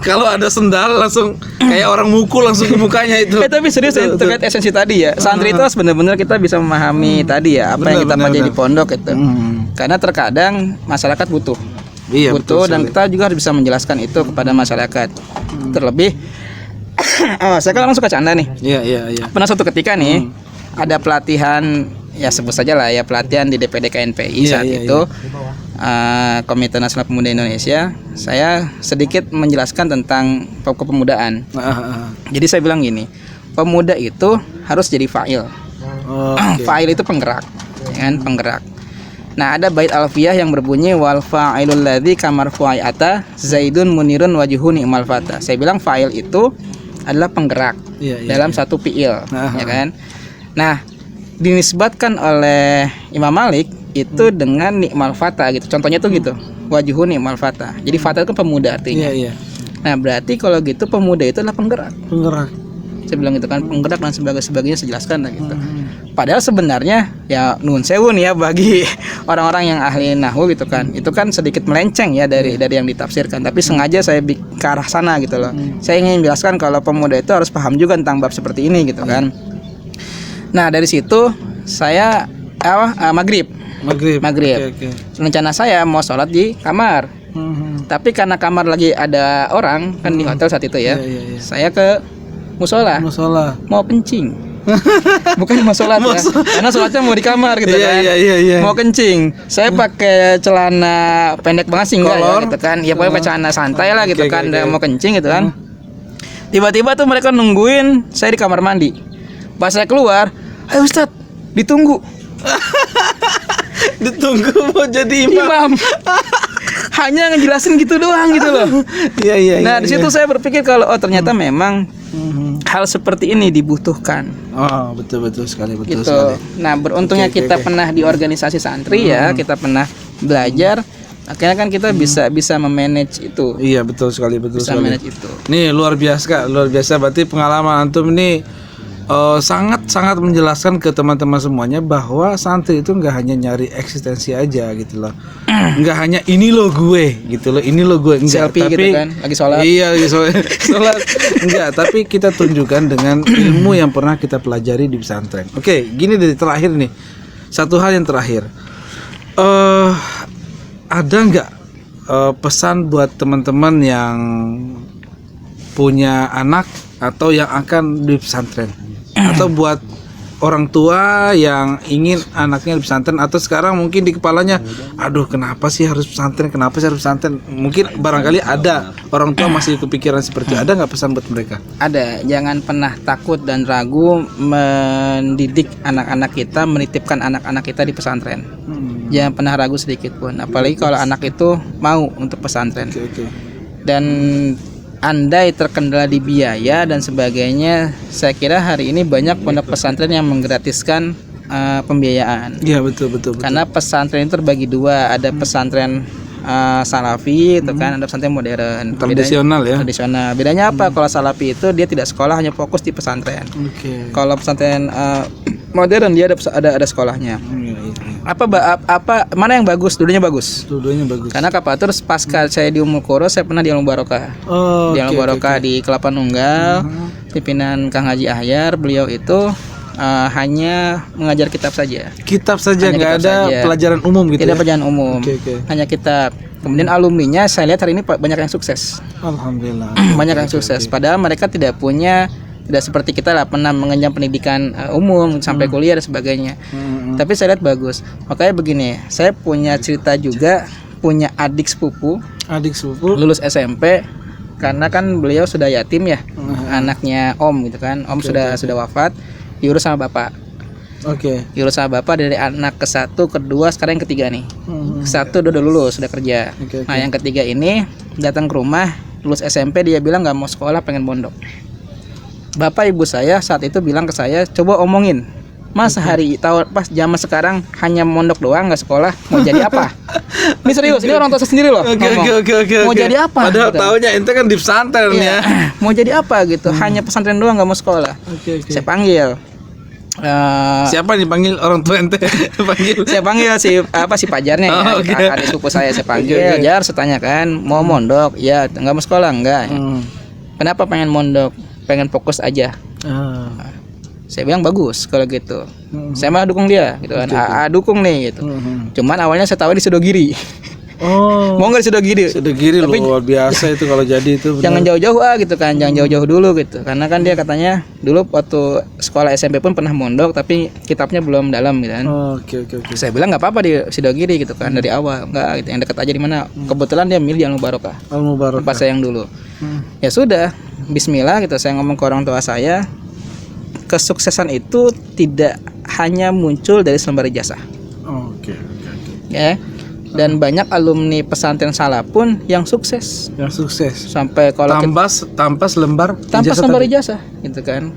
Kalau ada sendal langsung kayak orang mukul langsung ke mukanya itu. Tapi serius ya, terkait esensi tadi ya. Santri itu harus benar-benar kita bisa memahami tadi ya apa yang kita pelajari di pondok itu. Karena terkadang masyarakat butuh. Iya, butuh betul dan sekali. kita juga harus bisa menjelaskan itu kepada masyarakat. Terlebih saya kan langsung ke canda nih. Iya. Pernah suatu ketika nih ada pelatihan, ya sebut saja lah ya, pelatihan di DPD KNPI saat itu. Komite Nasional Pemuda Indonesia. Saya sedikit menjelaskan tentang kepemudaan. Jadi saya bilang gini, pemuda itu harus jadi fa'il. Fa'il itu penggerak, ya kan, penggerak. Nah, ada bait alfiyah yang berbunyi wal fa'ilul ladzi kamarfu'ata Zaidun munirun wajuhu ni'mal fata. Saya bilang fa'il itu adalah penggerak dalam satu fi'il, ya kan? Nah, dinisbatkan oleh Imam Malik itu dengan ni'mal fata gitu. Contohnya tuh gitu. Wajuhu ni'mal fata. Jadi fata itu kan pemuda artinya. Iya. Nah, berarti kalau gitu pemuda itu adalah penggerak. Penggerak. Saya bilang gitu kan, penggerak dan sebagainya saya jelaskan lah gitu. Padahal sebenarnya ya nun sewu nih ya bagi orang-orang yang ahli nahwu gitu kan. Itu kan sedikit melenceng ya dari yang ditafsirkan, tapi sengaja saya ke arah sana gitu loh. Saya ingin menjelaskan kalau pemuda itu harus paham juga tentang bab seperti ini gitu kan. Nah, dari situ saya maghrib. Oke. Rencana saya mau sholat di kamar. Tapi karena kamar lagi ada orang kan di hotel saat itu ya. Iya. Saya ke musola. Mau kencing. Bukan mau sholat ya. Karena sholatnya mau di kamar gitu kan. Iya. Mau kencing. Saya pakai celana pendek banget sih enggak ya gitu kan. Ya pokoknya pakai celana santai lah gitu kan. Dan mau kencing gitu kan. Tiba-tiba tuh mereka nungguin saya di kamar mandi. Pas saya keluar, "Ayo Ustadz, ditunggu." Ditunggu mau jadi Imam. Hanya ngejelasin gitu doang gitu loh. Iya. Nah, di situ saya berpikir kalau ternyata memang hal seperti ini dibutuhkan. Oh, betul sekali, betul Gitu. sekali. Nah, beruntungnya kita pernah di organisasi santri ya, kita pernah belajar. Akhirnya kan kita bisa memanage itu. Iya, betul sekali. Bisa manage itu. Nih luar biasa. Berarti pengalaman antum ini sangat menjelaskan ke teman-teman semuanya bahwa santri itu nggak hanya nyari eksistensi aja gitu loh. Nggak hanya ini lo gue gitu loh, ini lo gue enggak, Selfie tapi gitu kan, lagi sholat. Iya, lagi sholat. Enggak, tapi kita tunjukkan dengan ilmu yang pernah kita pelajari di pesantren. Oke, gini dari terakhir nih. Satu hal yang terakhir. Ada nggak pesan buat teman-teman yang punya anak atau yang akan di pesantren, atau buat orang tua yang ingin anaknya di pesantren, atau sekarang mungkin di kepalanya, aduh kenapa sih harus pesantren, mungkin barangkali ada orang tua masih kepikiran seperti itu. Ada nggak pesan buat mereka? Ada, jangan pernah takut dan ragu mendidik anak-anak kita, menitipkan anak-anak kita di pesantren. Jangan pernah ragu sedikit pun, apalagi kalau anak itu mau untuk pesantren. Oke. Dan andai terkendala di biaya dan sebagainya, saya kira hari ini banyak pondok pesantren yang menggratiskan pembiayaan. Iya, betul. Karena pesantren itu terbagi dua, ada pesantren salafi itu kan, ada pesantren modern. Tradisional ya. Tradisional. Bedanya apa? Kalau salafi itu dia tidak sekolah, hanya fokus di pesantren. Oke. Kalau pesantren modern dia ada sekolahnya. Apa mana yang bagus? Dulunya bagus. Karena Kapatur pasca saya di Ummul Qura, saya pernah di Al Mubarakah. Di Al Mubarakah di Kelapa Nunggal, pimpinan Kang Haji Ahyar, beliau itu hanya mengajar kitab saja. Nggak ada pelajaran umum gitu. Tidak ya? pelajaran umum. Hanya kitab. Kemudian alumninya saya lihat hari ini banyak yang sukses. Alhamdulillah. Banyak yang sukses. Padahal mereka tidak seperti kita lah pernah mengenyam pendidikan umum sampai kuliah dan sebagainya. Tapi saya lihat bagus. Makanya begini, saya punya cerita juga, punya adik sepupu lulus SMP, karena kan beliau sudah yatim ya, anaknya om gitu kan, om sudah wafat, diurus sama bapak. Diurus sama bapak dari anak ke-1, ke-2, sekarang yang ketiga nih. Ke-1 udah lulus, sudah kerja. Nah yang ketiga ini datang ke rumah, lulus SMP, dia bilang nggak mau sekolah, pengen mondok. Bapak ibu saya saat itu bilang ke saya, coba omongin, Masa hari tahun pas zaman sekarang hanya mondok doang nggak sekolah, mau jadi apa? Ini serius, ini orang tua saya sendiri loh. Oke. Mau jadi apa? Padahal gitu. taunya ente kan di pesantren Iya. ya. Mau jadi apa gitu? Hanya pesantren doang nggak mau sekolah. Oke. Saya panggil. Siapa dipanggil orang tua ente? Panggil. Saya panggil si Pajarnya ya, adik sepupu saya panggil. Oke. Jar, saya tanyakan mau mondok, ya nggak mau sekolah enggak. Kenapa pengen mondok? Pengen fokus aja. Saya bilang bagus kalau gitu. Saya malah dukung dia gitu kan. Dukung nih gitu. Cuman awalnya saya tahu di Sudogiri. Mau nggak di Sudogiri? Sudogiri luar biasa itu kalau jadi itu. Jangan jauh-jauh gitu kan. Jangan jauh-jauh dulu gitu. Karena kan dia katanya dulu waktu sekolah SMP pun pernah mondok tapi kitabnya belum dalam gitu kan. Oke. Saya bilang nggak apa-apa di Sudogiri gitu kan dari awal. Enggak gitu. Yang dekat aja di mana. Kebetulan dia milih Al Mubarakah. Tempat saya yang dulu. Ya sudah, bismillah gitu. Saya ngomong ke orang tua saya, kesuksesan itu tidak hanya muncul dari selembar ijazah. Oke. Ya. Dan banyak alumni pesantren Salah pun yang sukses. Sampai kalau tanpa selembar ijazah gitu kan.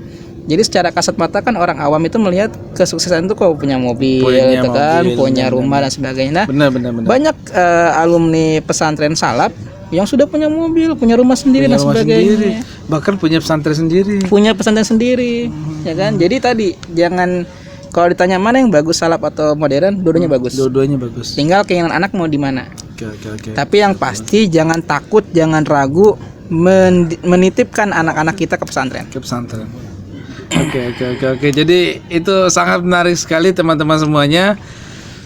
Jadi secara kasat mata kan orang awam itu melihat kesuksesan itu kok punya mobil, gitu kan, punya rumah dan sebagainya. Nah, benar. Banyak alumni pesantren Salaf yang sudah punya mobil, punya rumah sendiri dan sebagainya. Bahkan punya pesantren sendiri. Ya kan? Jadi tadi jangan, kalau ditanya mana yang bagus, Salaf atau modern, dua-duanya bagus. Tinggal keinginan anak mau di mana. Oke. Tapi yang pasti jangan takut, jangan ragu menitipkan anak-anak kita ke pesantren. Oke. Jadi itu sangat menarik sekali teman-teman semuanya.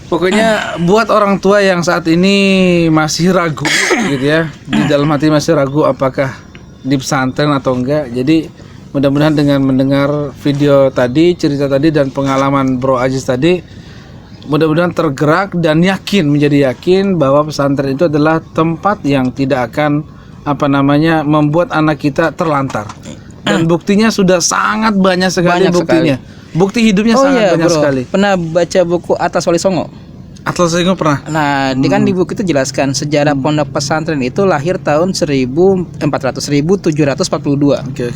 Pokoknya buat orang tua yang saat ini masih ragu gitu ya, di dalam hati masih ragu apakah di pesantren atau enggak. Jadi mudah-mudahan dengan mendengar video tadi, cerita tadi dan pengalaman Bro Aziz tadi, mudah-mudahan tergerak dan menjadi yakin bahwa pesantren itu adalah tempat yang tidak akan membuat anak kita terlantar. Dan buktinya sudah sangat banyak sekali buktinya. Bukti hidupnya sangat banyak sekali. Pernah baca buku Atas Wali Songo? Atlas Songo pernah. Nah, di buku itu jelaskan sejarah pondok pesantren itu lahir tahun 1742. Oke.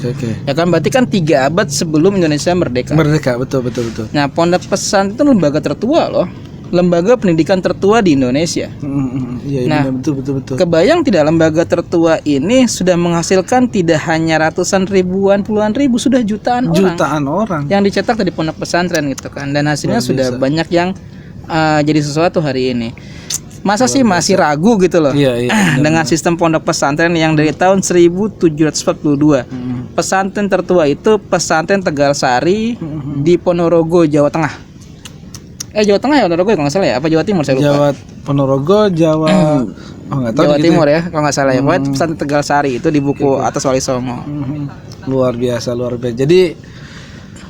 Ya kan, berarti kan 3 abad sebelum Indonesia merdeka. Betul. Nah, pondok pesantren itu lembaga tertua loh. Lembaga pendidikan tertua di Indonesia. Iya, betul. Kebayang tidak, lembaga tertua ini sudah menghasilkan tidak hanya ratusan ribuan, puluhan ribu, sudah jutaan orang yang dicetak dari pondok pesantren gitu kan. Dan hasilnya sudah banyak yang jadi sesuatu hari ini. Masa sih masih ragu gitu loh. Iya, dengan sistem pondok pesantren yang dari tahun 1742. Pesantren tertua itu pesantren Tegal Sari di Ponorogo, Jawa Tengah. Jawa Tengah ya, Ponorogo ya kalau nggak salah ya, apa Jawa Timur saya lupa. Jawa Timur ya kalau nggak salah ya. Pokoknya pesantren Tegal Sari itu di buku Atas Wali Songo. Luar biasa. Jadi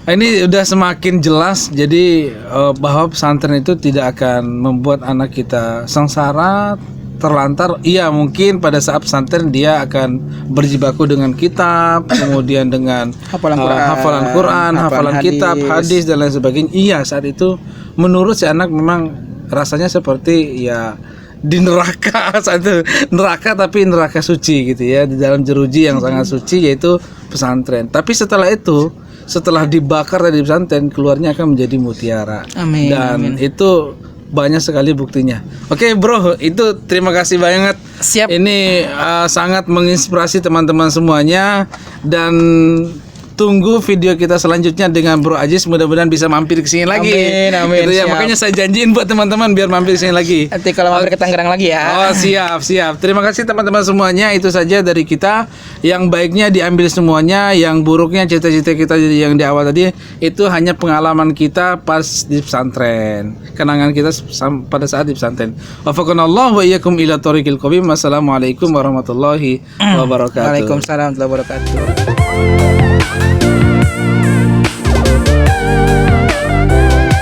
ini udah semakin jelas jadi bahwa pesantren itu tidak akan membuat anak kita sengsara, terlantar. Iya, mungkin pada saat pesantren dia akan berjibaku dengan kitab, kemudian dengan hafalan Quran, hafalan kitab, hadis dan lain sebagainya. Iya, saat itu menurut si anak memang rasanya seperti ya di neraka, satu neraka tapi neraka suci gitu ya, di dalam jeruji yang sangat suci yaitu pesantren. Tapi setelah dibakar dari pesantren, keluarnya akan menjadi mutiara. Amin. Dan itu banyak sekali buktinya. Oke, Bro, itu terima kasih banget. Siap. Ini sangat menginspirasi teman-teman semuanya, dan tunggu video kita selanjutnya dengan Bro Aziz. Mudah-mudahan bisa mampir ke sini lagi. Amin. Gitu ya. Makanya saya janjiin buat teman-teman biar mampir ke sini lagi. Nanti kalau mampir ke Tangerang lagi ya. Oh, siap. Terima kasih teman-teman semuanya. Itu saja dari kita. Yang baiknya diambil semuanya, yang buruknya cita-cita kita yang di awal tadi itu hanya pengalaman kita pas di pesantren. Kenangan kita pada saat di pesantren. Wafaqanallahu wa iyyakum ila thoriqil qawim. Wassalamualaikum warahmatullahi wabarakatuh. Waalaikumsalam warahmatullahi wabarakatuh.